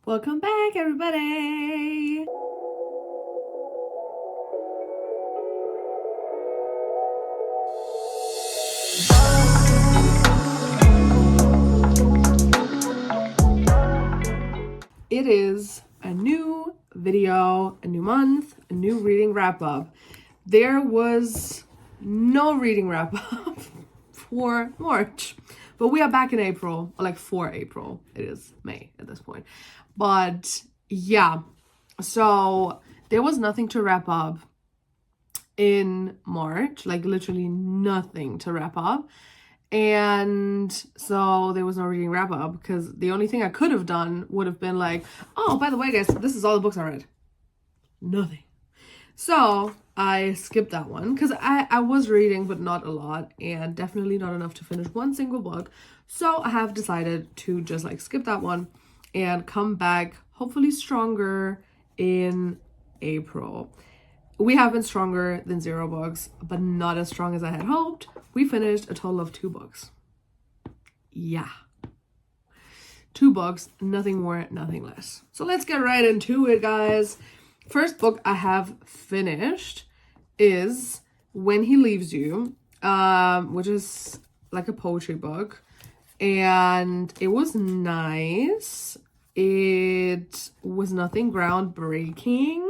Welcome back, everybody. It is a new video, a new month, a new reading wrap up. There was no reading wrap up for March, but we are back in April, or like for April. It is May at this point. But yeah, so there was nothing to wrap up in March, like literally nothing to wrap up. And so there was no reading wrap up because the only thing I could have done would have been like, oh, by the way, guys, this is all the books I read. Nothing. So I skipped that one because I was reading, but not a lot, and definitely not enough to finish one single book. So I have decided to just like skip that one and come back hopefully stronger in April. We have been stronger than 0 books, but not as strong as I had hoped. We finished a total of 2 books. Yeah. 2 books, nothing more, nothing less. So let's get right into it, guys. First book I have finished is When He Leaves You, which is like a poetry book. And it was nice. It was nothing groundbreaking.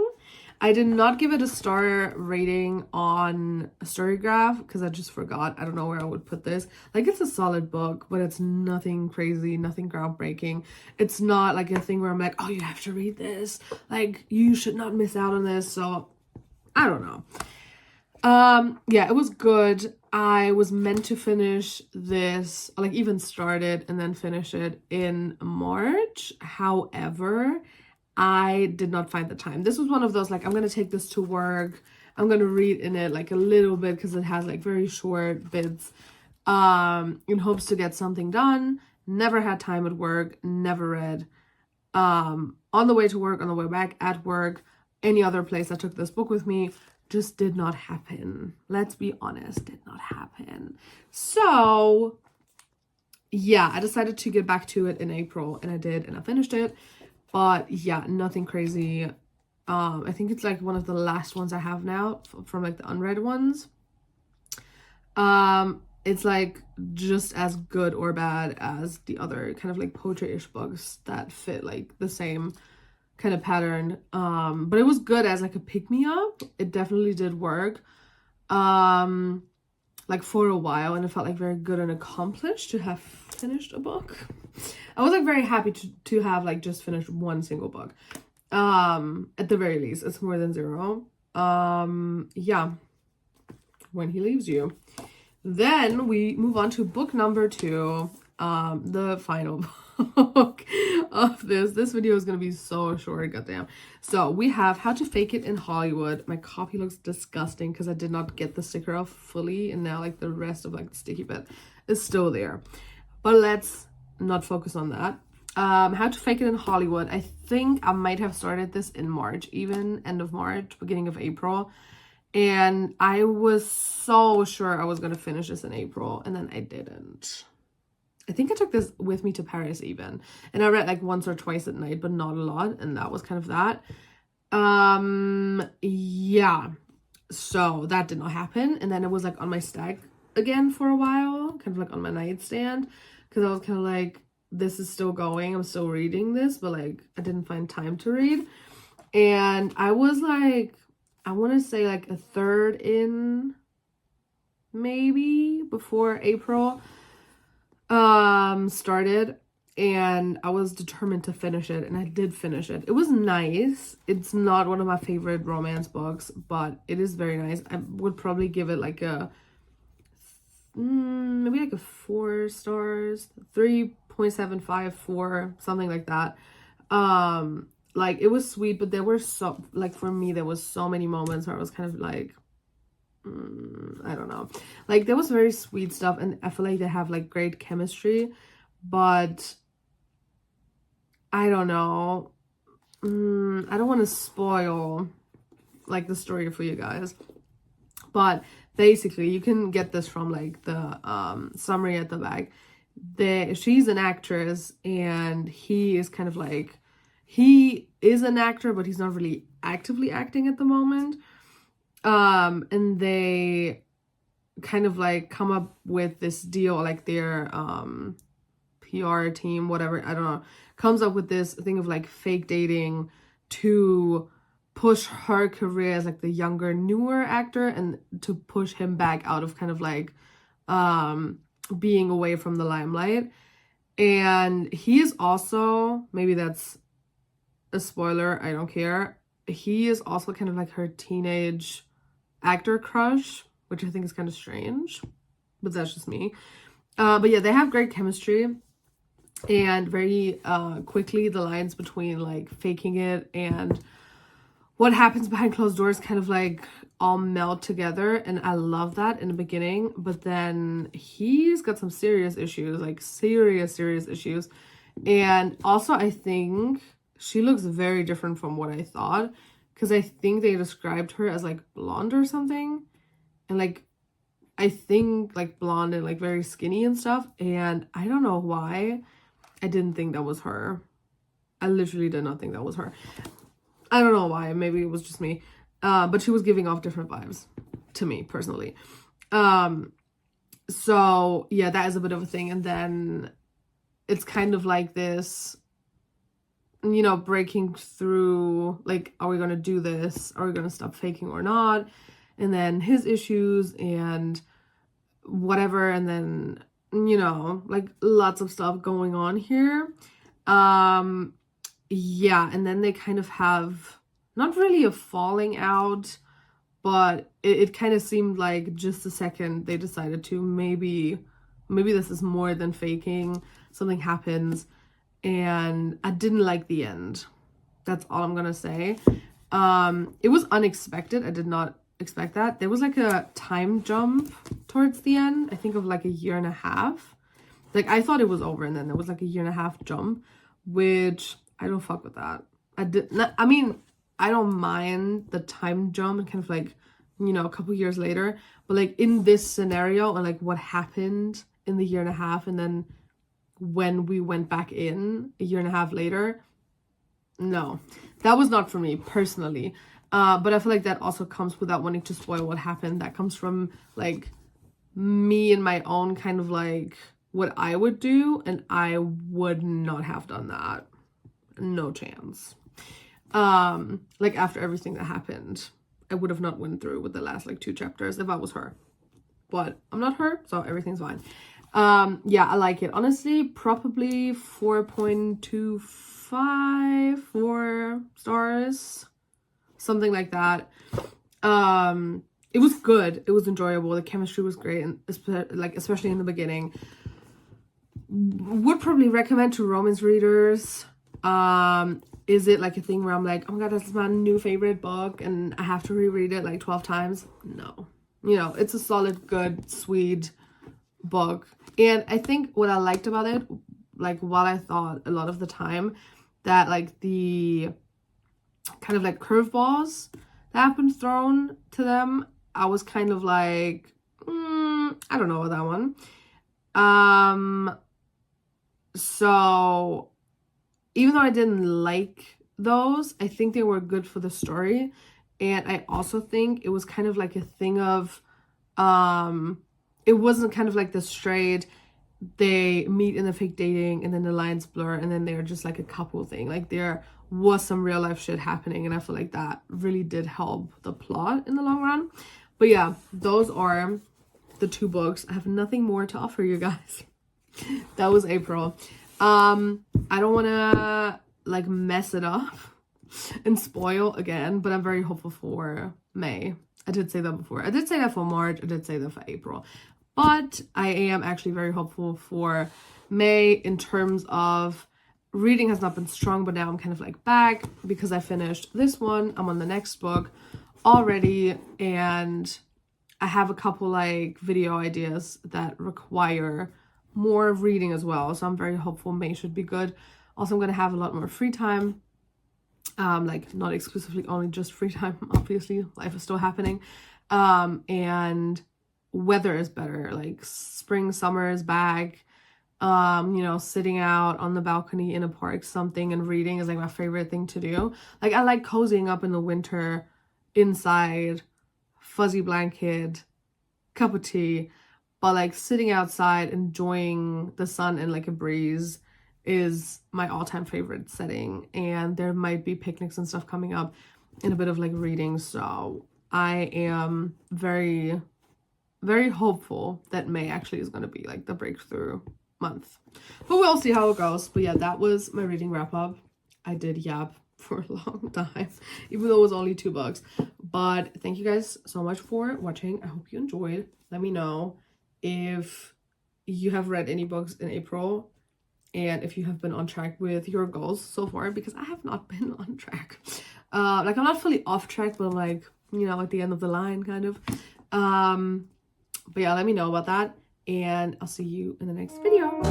I did not give it a star rating on Storygraph because I just forgot. I don't know where I would put this. Like, it's a solid book, but it's nothing crazy, nothing groundbreaking. It's not like a thing where I'm like, oh, you have to read this. Like, you should not miss out on this. So, I don't know. Yeah, it was good. I was meant to finish this, like even start it and then finish it in March. However, I did not find the time. This was one of those, like, I'm going to take this to work. I'm going to read in it like a little bit because it has like very short bits in hopes to get something done. Never had time at work, never read. On the way to work, on the way back, at work, any other place I took this book with me, just did not happen. Let's be honest, did not happen. So yeah, I decided to get back to it in April, and I did, and I finished it. But yeah, nothing crazy. I think it's like one of the last ones I have now from like the unread ones. It's like just as good or bad as the other kind of like poetry-ish books that fit like the same kind of pattern. But it was good as like a pick-me-up. It definitely did work. Like for a while, and it felt like very good and accomplished to have finished a book. I was like very happy to have like just finished one single book. At the very least, it's more than 0. Yeah. When He Leaves You. Then we move on to book number 2, the final book of this video is gonna be so short, goddamn. So we have How to Fake It in Hollywood. My copy looks disgusting because I did not get the sticker off fully, and now like the rest of like the sticky bit is still there, but let's not focus on that. How to Fake It in Hollywood, I think I might have started this in March, even end of March, beginning of April, and I was so sure I was gonna finish this in April, and then I didn't. I think I took this with me to Paris even, and I read like once or twice at night, but not a lot, and that was kind of that. Yeah, so that did not happen, and then it was like on my stack again for a while, kind of like on my nightstand, because I was kind of like, this is still going, I'm still reading this, but like I didn't find time to read, and I was like, I want to say like a third in, maybe before April started, and I was determined to finish it, and I did finish it. It was nice. It's not one of my favorite romance books, but it is very nice. I would probably give it like a maybe like a 4 stars, 3.75, 4, something like that. Like it was sweet, but there were so, like for me there was so many moments where I was kind of like, I don't know, like there was very sweet stuff, and I feel like they have like great chemistry, but I don't know, I don't want to spoil like the story for you guys, but basically you can get this from like the summary at the back. She's an actress, and he is kind of like he is an actor, but he's not really actively acting at the moment. And they kind of like come up with this deal, like their PR team, whatever, I don't know, comes up with this thing of like fake dating to push her career as like the younger, newer actor, and to push him back out of kind of like being away from the limelight. And he is also, maybe that's a spoiler, I don't care, he is also kind of like her teenage actor crush, which I think is kind of strange, but that's just me. But yeah, they have great chemistry, and very quickly the lines between like faking it and what happens behind closed doors kind of like all meld together, and I love that in the beginning. But then he's got some serious issues, like serious issues. And also I think she looks very different from what I thought, because I think they described her as like blonde or something, and like I think like blonde and like very skinny and stuff, and I don't know why I didn't think that was her. I literally did not think that was her. I don't know why. Maybe it was just me. But she was giving off different vibes to me personally. So yeah, that is a bit of a thing. And then it's kind of like this, you know, breaking through, like, are we going to do this? Are we going to stop faking or not? And then his issues and whatever. And then, you know, like lots of stuff going on here. Yeah, and then they kind of have not really a falling out, but it kind of seemed like just a second they decided to maybe this is more than faking. Something happens, and I didn't like the end. That's all I'm gonna say. It was unexpected. I did not expect that. There was like a time jump towards the end, I think of like a year and a half. Like I thought it was over, and then there was like a year and a half jump, which I don't fuck with that. I mean, I don't mind the time jump and kind of like, you know, a couple years later, but like in this scenario and like what happened in the year and a half, and then when we went back in a year and a half later, no, that was not for me personally. But I feel like that also comes without wanting to spoil what happened. That comes from like me and my own kind of like what I would do, and I would not have done that. No chance. Like after everything that happened, I would have not went through with the last like 2 chapters if I was her. But I'm not her, so everything's fine. Yeah, I like it. Honestly, probably 4.25, 4 stars, something like that. It was good. It was enjoyable. The chemistry was great, and like especially in the beginning. Would probably recommend to romance readers. Is it like a thing where I'm like, oh my god, this is my new favorite book and I have to reread it like 12 times? No. You know, it's a solid, good, sweet book. And I think what I liked about it, like while I thought a lot of the time that like the kind of like curveballs that have been thrown to them, I was kind of like, I don't know about that one. So even though I didn't like those, I think they were good for the story. And I also think it was kind of like a thing of, it wasn't kind of like the straight, they meet in the fake dating and then the lines blur and then they're just like a couple thing. Like there was some real life shit happening, and I feel like that really did help the plot in the long run. But yeah, those are the 2 books. I have nothing more to offer you guys. That was April. I don't want to like mess it up and spoil again, but I'm very hopeful for May. I did say that before. I did say that for March. I did say that for April. But I am actually very hopeful for May in terms of reading has not been strong, but now I'm kind of like back because I finished this one. I'm on the next book already, and I have a couple like video ideas that require more reading as well, so I'm very hopeful May should be good. Also, I'm gonna have a lot more free time, like not exclusively only just free time, obviously life is still happening, and weather is better, like spring, summer is back, You know, sitting out on the balcony in a park, something, and reading is like my favorite thing to do. Like, I like cozying up in the winter inside, fuzzy blanket, cup of tea, but like sitting outside enjoying the sun and like a breeze is my all-time favorite setting. And there might be picnics and stuff coming up and a bit of like reading, so I am very, very hopeful that May actually is going to be like the breakthrough month, but we'll see how it goes. But yeah, that was my reading wrap up. I did yap for a long time, even though it was only 2 books. But thank you guys so much for watching. I hope you enjoyed. Let me know if you have read any books in April and if you have been on track with your goals so far, because I have not been on track. Like, I'm not fully off track, but like, you know, at the end of the line kind of. But yeah, let me know about that, and I'll see you in the next video.